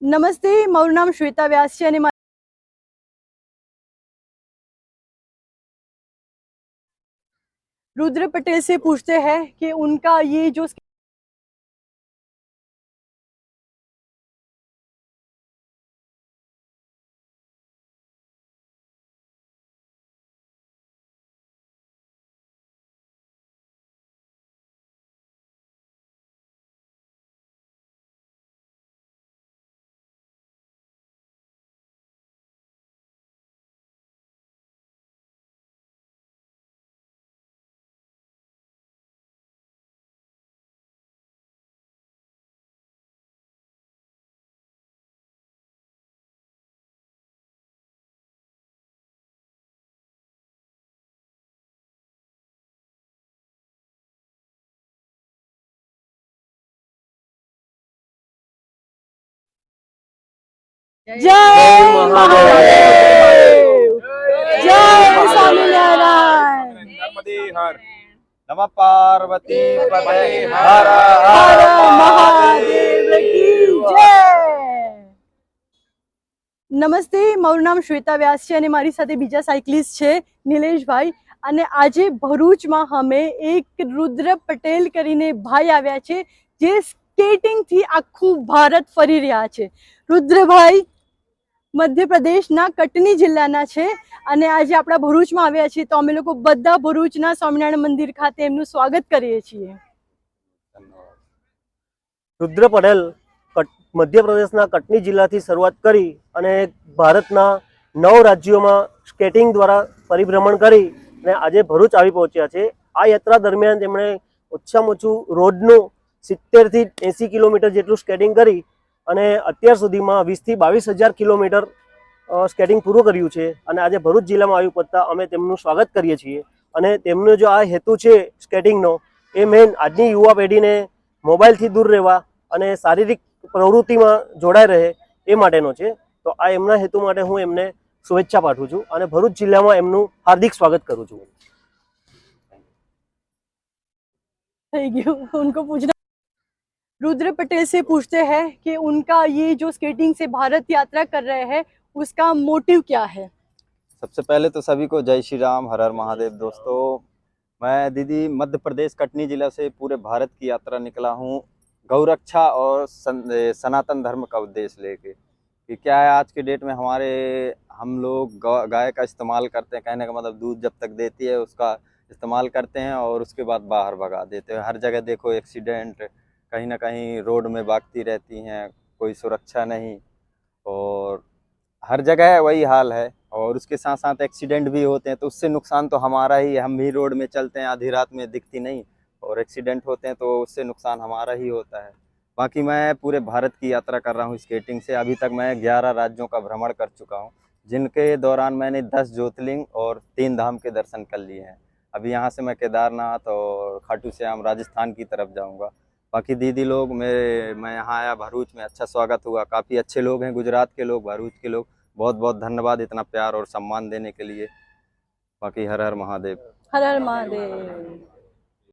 नमस्ते, મારું નામ શ્વેતા વ્યાસ છે અને रुद्र पटेल से पूछते हैं कि उनका ये जो जय महादेव, जय स्वामीनारायण, नमः पार्वती पते हर हर महादेव की जय। નમસ્તે, મારું નામ શ્વેતા વ્યાસ છે અને મારી સાથે બીજા સાયકલિસ્ટ છે નિલેશભાઈ અને આજે ભરૂચમાં અમે એક રુદ્ર પટેલ કરીને ભાઈ આવ્યા છે જે સ્કેટિંગથી આખું ભારત ફરી રહ્યા છે। રુદ્રભાઈ મધ્યપ્રદેશના કટની જિલ્લાના છે અને આજે આપણા ભરૂચમાં આવ્યા છીએ તો અમે લોકો બધા ભરૂચના સ્વામિનારાયણ મંદિર ખાતે એમનું સ્વાગત કરીએ છીએ। રુદ્ર પટેલ મધ્યપ્રદેશના કટની જિલ્લાથી શરૂઆત કરી અને ભારતના 9 રાજ્યોમાં સ્કેટિંગ દ્વારા પરિભ્રમણ કરી અને આજે ભરૂચ આવી પહોંચ્યા છે। આ યાત્રા દરમિયાન તેમણે ઓછામાં ઓછું રોડનું 70 થી 80 કિલોમીટર જેટલું સ્કેટિંગ કરી અને અત્યાર સુધીમાં 20 થી 22,000 કિલોમીટર સ્કેટિંગ પૂરું કર્યું છે અને આજે ભરૂચ જિલ્લામાં આવી પહોંચતા અમે તેમનું સ્વાગત કરીએ છીએ અને તેમનો જો આ હેતુ છે સ્કેટિંગનો એ મેઇન આજની યુવા પેઢીને મોબાઈલથી દૂર રહેવા અને શારીરિક પ્રવૃત્તિમાં જોડાઈ રહે એ માટેનો છે। તો આ એમના હેતુ માટે હું એમને શુભેચ્છા પાઠવું છું અને ભરૂચ જિલ્લામાં એમનું હાર્દિક સ્વાગત કરું છું। થઈ ગયું उनको पूछना। रुद्र पटेल से पूछते हैं कि उनका ये जो स्केटिंग से भारत यात्रा कर रहे हैं उसका मोटिव क्या है। सबसे पहले तो सभी को जय श्री राम, हर हर महादेव। दोस्तों, मैं दीदी मध्य प्रदेश कटनी जिला से पूरे भारत की यात्रा निकला हूँ गौरक्षा और सनातन धर्म का उद्देश्य लेके। कि क्या है, आज के डेट में हम लोग गाय का इस्तेमाल करते हैं, कहने का मतलब दूध जब तक देती है उसका इस्तेमाल करते हैं और उसके बाद बाहर भगा देते हैं। हर जगह देखो एक्सीडेंट, कहीं ना कहीं रोड में भागती रहती हैं, कोई सुरक्षा नहीं और हर जगह वही हाल है। और उसके साथ साथ एक्सीडेंट भी होते हैं तो उससे नुकसान तो हमारा ही है। हम भी रोड में चलते हैं, आधी रात में दिखती नहीं और एक्सीडेंट होते हैं तो उससे नुकसान हमारा ही होता है। बाकी मैं पूरे भारत की यात्रा कर रहा हूँ स्केटिंग से। अभी तक मैं 11 राज्यों का भ्रमण कर चुका हूँ, जिनके दौरान मैंने 10 ज्योतिर्लिंग और 3 धाम के दर्शन कर लिए हैं। अभी यहाँ से मैं केदारनाथ और खाटू श्याम राजस्थान की तरफ जाऊँगा। बाकी दीदी लोग मैं यहाँ आया भरूच में, अच्छा स्वागत हुआ, काफ़ी अच्छे लोग हैं, गुजरात के लोग, भरूच के लोग। बहुत बहुत धन्यवाद इतना प्यार और सम्मान देने के लिए। बाकी हर हर महादेव, हर हर महादेव।